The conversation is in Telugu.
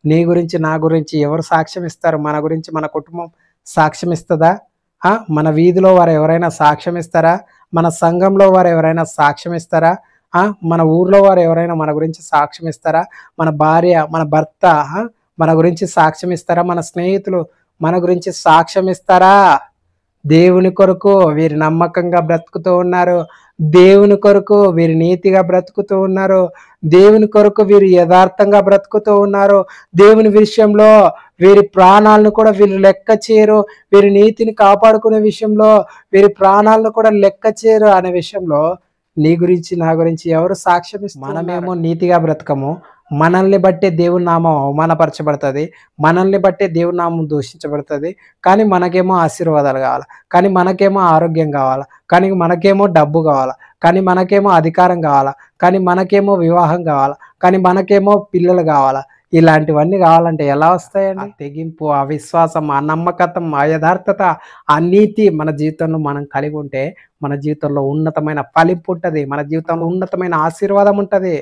నీ గురించి నా గురించి ఎవరు సాక్ష్యం ఇస్తారు? మన గురించి మన కుటుంబం సాక్ష్యం ఇస్తుందా? మన వీధిలో వారు ఎవరైనా సాక్ష్యం ఇస్తారా? మన సంఘంలో వారు ఎవరైనా సాక్ష్యం ఇస్తారా? మన ఊర్లో వారు ఎవరైనా మన గురించి సాక్ష్యం ఇస్తారా? మన భార్య, మన భర్త మన గురించి సాక్ష్యం ఇస్తారా? మన స్నేహితులు మన గురించి సాక్ష్యం ఇస్తారా? దేవుని కొరకు వీరు నమ్మకంగా బ్రతుకుతూ ఉన్నారు. దేవుని కొరకు వీరు నీతిగా బ్రతుకుతూ ఉన్నారు. దేవుని కొరకు వీరు యథార్థంగా బ్రతుకుతూ ఉన్నారు. దేవుని విషయంలో వీరి ప్రాణాలను కూడా వీరు లెక్క చేయరు. వీరి నీతిని కాపాడుకునే విషయంలో వీరి ప్రాణాలను కూడా లెక్క చేయరు అనే విషయంలో నీ గురించి నా గురించి ఎవరు సాక్ష్యం ఇస్తారు? మనమేమో నీతిగా బ్రతకము. మనల్ని బట్టే దేవుని నామం అవమానపరచబడుతుంది. మనల్ని బట్టే దేవుని నామం దూషించబడుతుంది. కానీ మనకేమో ఆశీర్వాదాలు కావాలి, కానీ మనకేమో ఆరోగ్యం కావాలా, కానీ మనకేమో డబ్బు కావాలా, కానీ మనకేమో అధికారం కావాలా, కానీ మనకేమో వివాహం కావాలా, కానీ మనకేమో పిల్లలు కావాలా. ఇలాంటివన్నీ కావాలంటే ఎలా వస్తాయండి? తెగింపు, అవిశ్వాసం, ఆ నమ్మకత్వం, ఆ యథార్థత, ఆ నీతి మన జీవితంలో మనం కలిగి ఉంటే మన జీవితంలో ఉన్నతమైన ఫలింపు ఉంటుంది. మన జీవితంలో ఉన్నతమైన ఆశీర్వాదం ఉంటుంది.